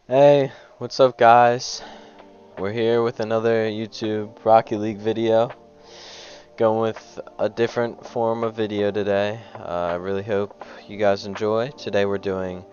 Hey, what's up guys? We're here with another YouTube Rocket League video. Going with a different form of video today. I really hope you guys enjoy. Today we're doing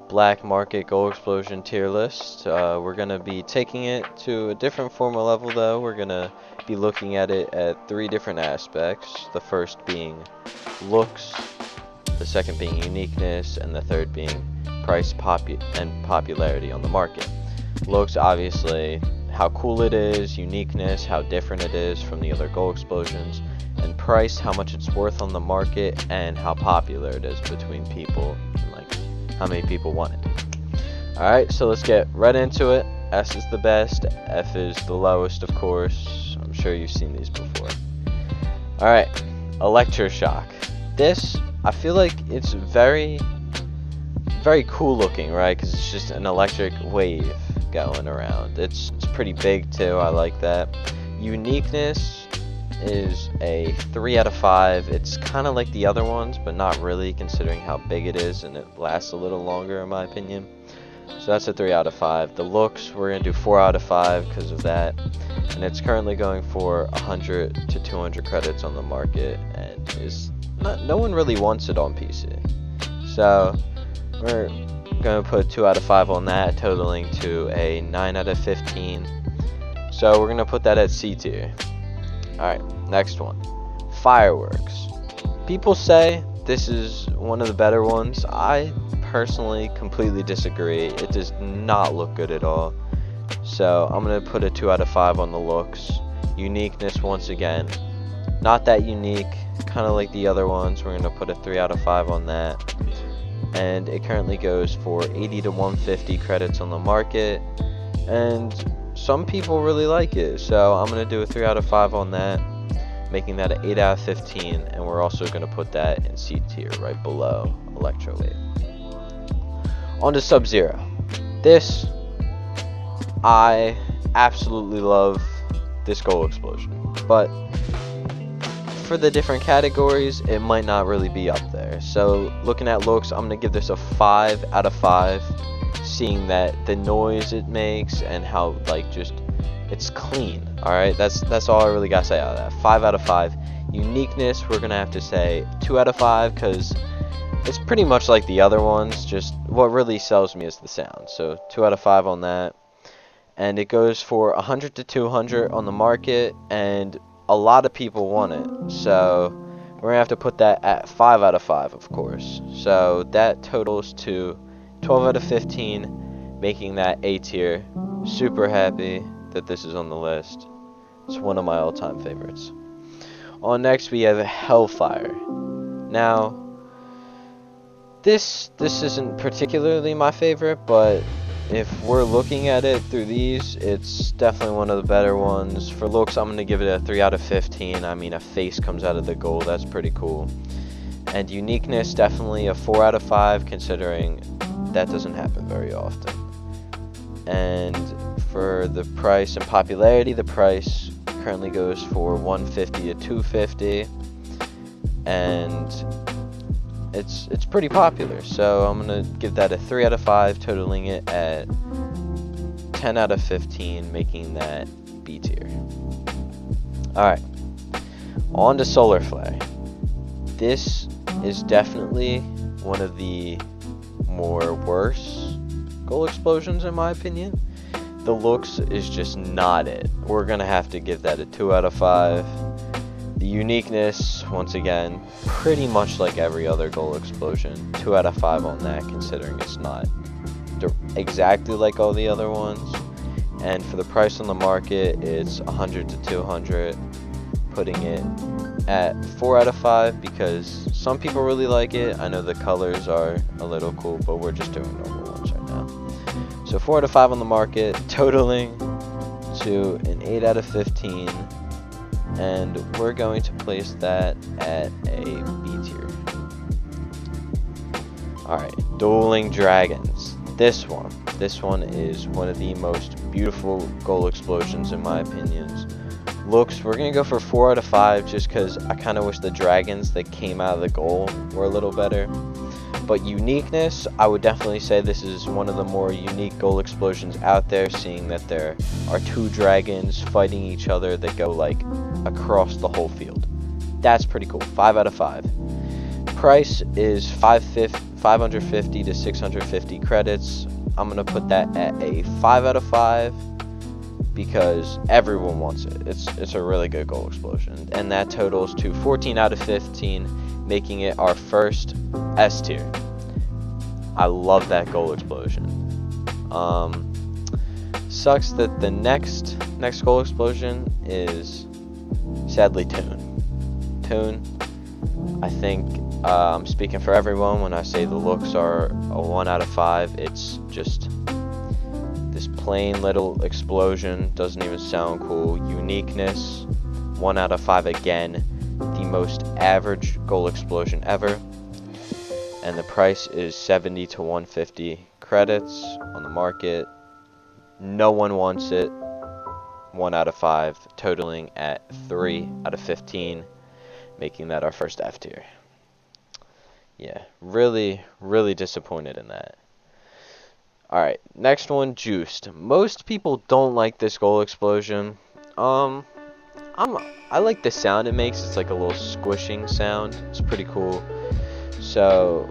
Black Market Goal Explosion tier list. We're going to be taking it to a different form of level though. We're going to be looking at it at three different aspects. The first being looks, the second being uniqueness, and the third being price and popularity on the market. Looks, obviously, how cool it is, uniqueness, how different it is from the other goal explosions, and price, how much it's worth on the market, and how popular it is between people, and like how many people want it. Alright, so let's get right into it. S is the best, F is the lowest, of course. I'm sure you've seen these before. Alright, Electroshock. This, I feel like it's very cool looking, right? Because it's just an electric wave going around. It's pretty big too. I like that. Uniqueness is a 3 out of 5. It's kind of like the other ones, but not really, considering how big it is, and it lasts a little longer in my opinion. So that's a 3 out of 5. The looks, we're gonna do 4 out of 5 because of that, and it's currently going for 100 to 200 credits on the market, and is no one really wants it on PC. So we're going to put 2 out of 5 on that, totaling to a 9 out of 15. So we're going to put that at C tier. Alright, next one. Fireworks. People say this is one of the better ones. I personally completely disagree. It does not look good at all. So I'm going to put a 2 out of 5 on the looks. Uniqueness, once again, not that unique. Kind of like the other ones. We're going to put a 3 out of 5 on that. And it currently goes for 80 to 150 credits on the market, and some people really like it, so I'm going to do a 3 out of 5 on that, making that an 8 out of 15, and we're also going to put that in C tier right below Electro Wave. On to Sub-Zero. This, I absolutely love this goal explosion, but for the different categories, it might not really be up there. So looking at looks, I'm gonna give this a 5 out of 5, seeing that the noise it makes and how like just it's clean. Alright, that's all I really gotta say out of that. 5 out of 5. Uniqueness, we're gonna have to say 2 out of 5 because it's pretty much like the other ones, just what really sells me is the sound. So 2 out of 5 on that. And it goes for 100 to 200 on the market, and a lot of people want it, so we're gonna have to put that at 5 out of 5, of course. So that totals to 12 out of 15, making that A tier. Super happy that this is on the list. It's one of my all-time favorites. On next, we have Hellfire. Now, this isn't particularly my favorite, but if we're looking at it through these, it's definitely one of the better ones. For looks, I'm going to give it a 3 out of 15. I mean, a face comes out of the goal. That's pretty cool. And uniqueness, definitely a 4 out of 5, considering that doesn't happen very often. And for the price and popularity, the price currently goes for 150 to 250. And it's pretty popular, so I'm gonna give that a 3 out of 5, totaling it at 10 out of 15, making that B tier. Alright, on to Solar Flare. This is definitely one of the more worse goal explosions in my opinion. The looks is just not it. We're gonna have to give that a 2 out of 5. The uniqueness, once again, pretty much like every other goal explosion. 2 out of 5 on that, considering it's not exactly like all the other ones. And for the price on the market, it's 100 to 200, putting it at 4 out of 5 because some people really like it. I know the colors are a little cool, but we're just doing normal ones right now. So 4 out of 5 on the market, totaling to an 8 out of 15. And we're going to place that at a B tier. Alright, Dueling Dragons. This one is one of the most beautiful goal explosions in my opinions. Looks, we're going to go for 4 out of 5 just because I kind of wish the dragons that came out of the goal were a little better. But uniqueness, I would definitely say this is one of the more unique gold explosions out there, seeing that there are two dragons fighting each other that go like across the whole field. That's pretty cool. 5 out of 5. Price is 550 to 650 credits. I'm gonna put that at a 5 out of 5 because everyone wants it. It's a really good gold explosion, and that totals to 14 out of 15, making it our first S tier. I love that gold explosion. Sucks that the next gold explosion is sadly Toon. I think I'm speaking for everyone when I say the looks are a 1 out of 5. It's just this plain little explosion, doesn't even sound cool. Uniqueness, 1 out of 5 again. The most average gold explosion ever. And the price is 70 to 150 credits on the market. No one wants it. 1 out of 5, totaling at 3 out of 15, making that our first F tier. Yeah, really disappointed in that. Alright, next one, Juiced. Most people don't like this gold explosion. I like the sound it makes. It's like a little squishing sound. It's pretty cool. So,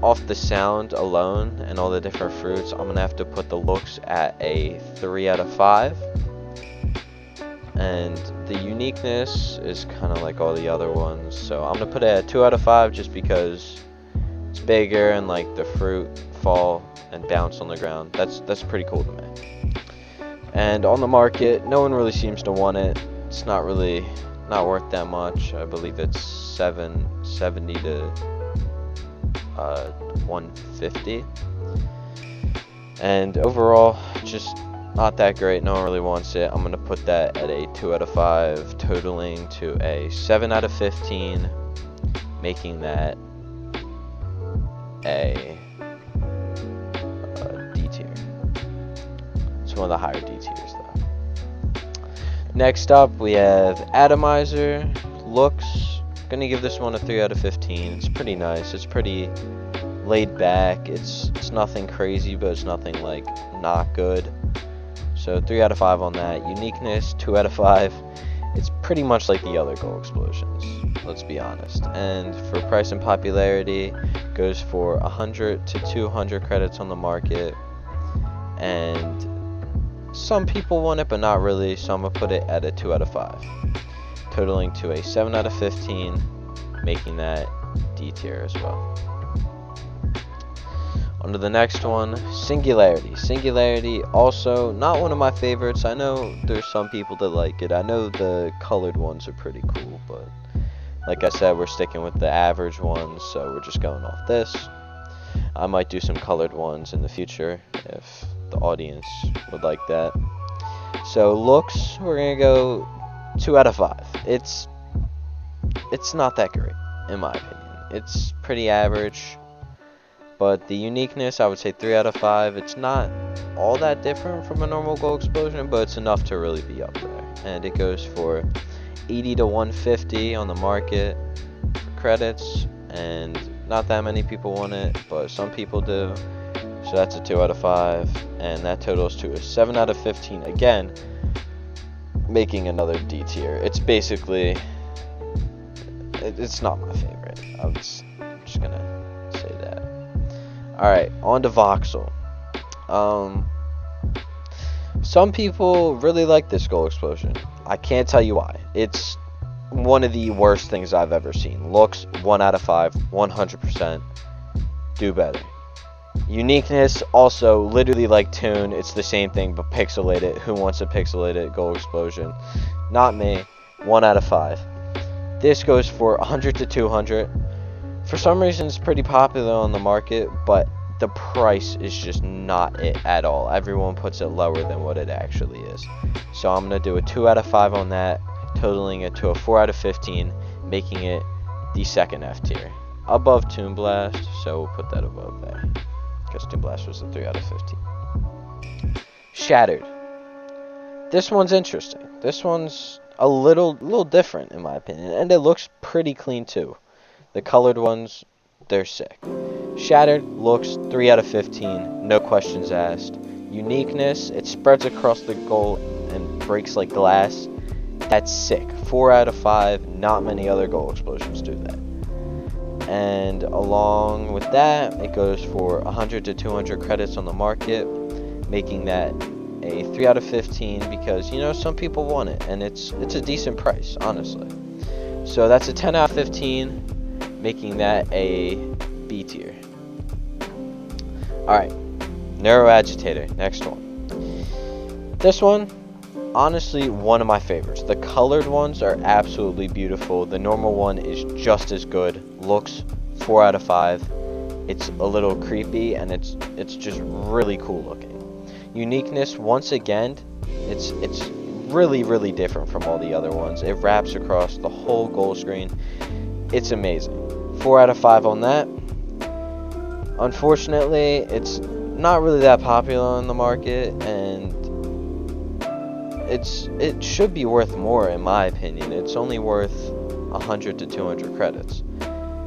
off the sound alone and all the different fruits, I'm gonna have to put the looks at a 3 out of 5. And the uniqueness is kind of like all the other ones, so I'm gonna put it at 2 out of 5 just because it's bigger and like the fruit fall and bounce on the ground. That's pretty cool to me. And on the market, no one really seems to want it. It's not worth that much. I believe it's 770 to 150. And overall, just not that great. No one really wants it. I'm gonna put that at a 2 out of 5, totaling to a 7 out of 15, making that a D tier. It's one of the higher D tiers though. Next up, we have Atomizer. Looks, gonna give this one a 3 out of 15. It's pretty nice. It's pretty laid back. It's nothing crazy, but it's nothing like not good. So 3 out of 5 on that. Uniqueness, 2 out of 5. It's pretty much like the other gold explosions, let's be honest. And for price and popularity, goes for 100 to 200 credits on the market. And some people want it, but not really, so I'm going to put it at a 2 out of 5. Totaling to a 7 out of 15, making that D tier as well. On to the next one, Singularity. Singularity, also not one of my favorites. I know there's some people that like it. I know the colored ones are pretty cool, but like I said, we're sticking with the average ones, so we're just going off this. I might do some colored ones in the future if the audience would like that. So looks, we're gonna go 2 out of 5. It's not that great, in my opinion. It's pretty average. But the uniqueness, I would say 3 out of 5. It's not all that different from a normal gold explosion, but it's enough to really be up there. And it goes for 80 to 150 on the market for credits. And not that many people want it, but some people do. So that's a 2 out of 5. And that totals to a 7 out of 15 again, making another D tier. It's basically, it's not my favorite. I'm just gonna say that. Alright, on to Voxel. Some people really like this gold explosion. I can't tell you why. It's one of the worst things I've ever seen. Looks, 1 out of 5, 100%. Do better. Uniqueness, also literally like Toon. It's the same thing, but pixelated. Who wants a pixelated gold explosion? Not me. 1 out of 5. This goes for 100 to 200. For some reason, it's pretty popular on the market, but the price is just not it at all. Everyone puts it lower than what it actually is. So I'm going to do a 2 out of 5 on that, totaling it to a 4 out of 15, making it the second F tier. Above Toon Blast, so we'll put that above there, because Toon Blast was a 3 out of 15. Shattered. This one's interesting. This one's a little different in my opinion, and it looks pretty clean too. The colored ones, they're sick. Shattered looks 3 out of 15, no questions asked. Uniqueness, it spreads across the goal and breaks like glass. That's sick. 4 out of 5, not many other goal explosions do that. And along with that, it goes for 100 to 200 credits on the market, making that a 3 out of 15 because, you know, some people want it, and it's a decent price, honestly. So that's a 10 out of 15, making that a B tier. Alright, Neuroagitator, next one. This one, honestly, one of my favorites. The colored ones are absolutely beautiful. The normal one is just as good. Looks 4 out of 5. It's a little creepy, and it's just really cool looking. Uniqueness, once again, it's really different from all the other ones. It wraps across the whole goal screen. It's amazing. 4 out of 5 on that. Unfortunately, it's not really that popular on the market, and it should be worth more in my opinion. It's only worth 100 to 200 credits.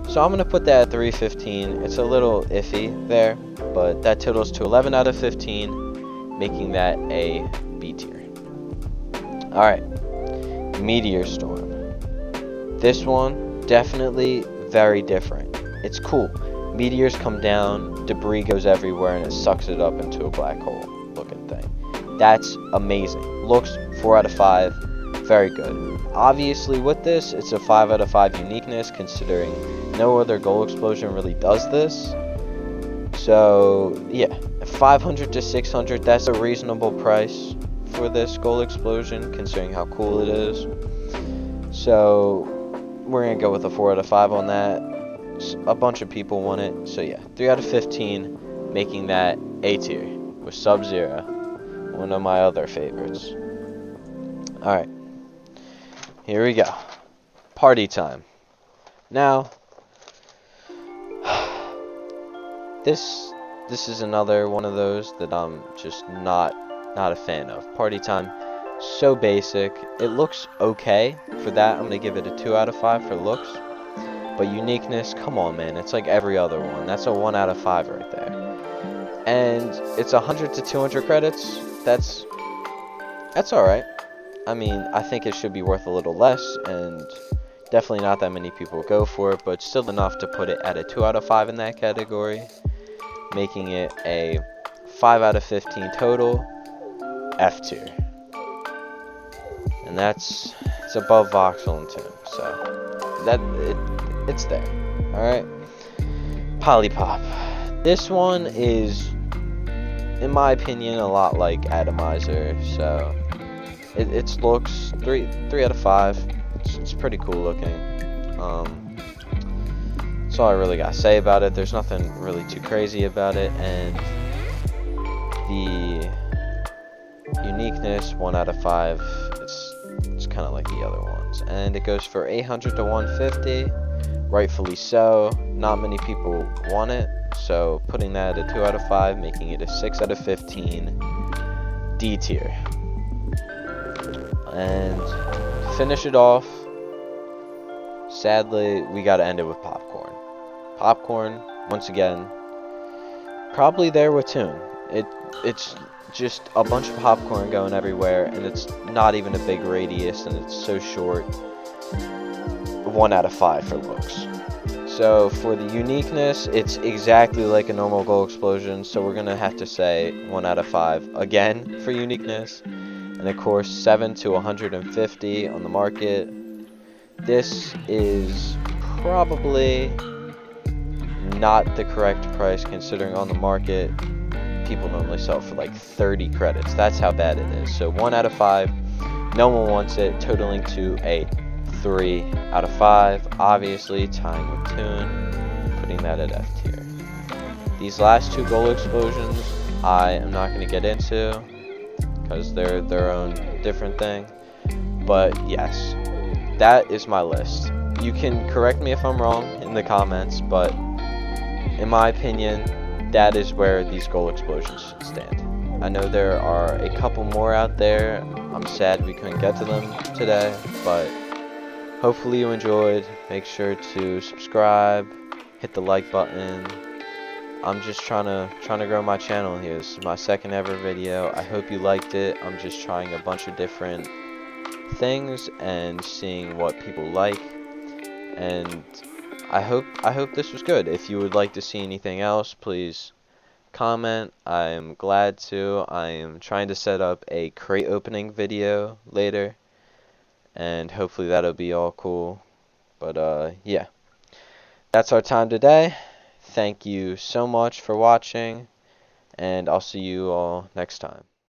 So I'm going to put that at 315. It's a little iffy there, but that totals to 11 out of 15, making that a B tier. Alright, Meteor Storm. This one, definitely very different. It's cool. Meteors come down, debris goes everywhere, and it sucks it up into a black hole looking thing. That's amazing. Looks 4 out of 5. Very good. Obviously, with this, it's a 5 out of 5 uniqueness, considering no other goal explosion really does this. So, yeah, 500 to 600, that's a reasonable price for this goal explosion, considering how cool it is. So, we're going to go with a 4 out of 5 on that. A bunch of people want it, so yeah, 3 out of 15, making that A tier with Sub-Zero, one of my other favorites. Alright, here we go. Party time. Now, this is another one of those that I'm just not a fan of. Party time, so basic. It looks okay. For that, I'm going to give it a 2 out of 5 for looks. But uniqueness, come on, man. It's like every other one. That's a 1 out of 5 right there. And it's 100 to 200 credits. That's alright. I mean, I think it should be worth a little less, and definitely not that many people go for it, but still enough to put it at a 2 out of 5 in that category, making it a 5 out of 15 total, F tier. And it's above Voxel and Toon, so it's there. Alright. Polypop. This one is, in my opinion, a lot like Atomizer, so it looks 3 out of 5. It's pretty cool looking. That's all I really gotta say about it. There's nothing really too crazy about it, and the uniqueness, 1 out of 5. It's kind of like the other ones, and it goes for 800 to 150. Rightfully so. Not many people want it, so putting that at a 2 out of 5, making it a 6 out of 15, D tier. And to finish it off, sadly, we gotta end it with Popcorn. Popcorn, once again, probably there with Toon. It's just a bunch of popcorn going everywhere, and it's not even a big radius, and it's so short. 1 out of 5 for looks. So for the uniqueness, it's exactly like a normal goal explosion, so we're gonna have to say 1 out of 5 again for uniqueness. And of course, 7 to 150 on the market. This is probably not the correct price, considering on the market people normally sell for like 30 credits. That's how bad it is. So 1 out of 5, no one wants it, totaling to a 3 out of 5. Obviously tying with Toon, putting that at F tier. These last 2 goal explosions I am not going to get into, because they're their own different thing. But yes, that is my list. You can correct me if I'm wrong in the comments, but in my opinion, that is where these goal explosions should stand. I know there are a couple more out there. I'm sad we couldn't get to them today, but hopefully you enjoyed. Make sure to subscribe, hit the like button, I'm just trying to grow my channel here. This is my second ever video. I hope you liked it. I'm just trying a bunch of different things and seeing what people like, and I hope this was good. If you would like to see anything else, please comment. I'm glad to. I am trying to set up a crate opening video later, and hopefully that'll be all cool. But yeah, that's our time today. Thank you so much for watching, and I'll see you all next time.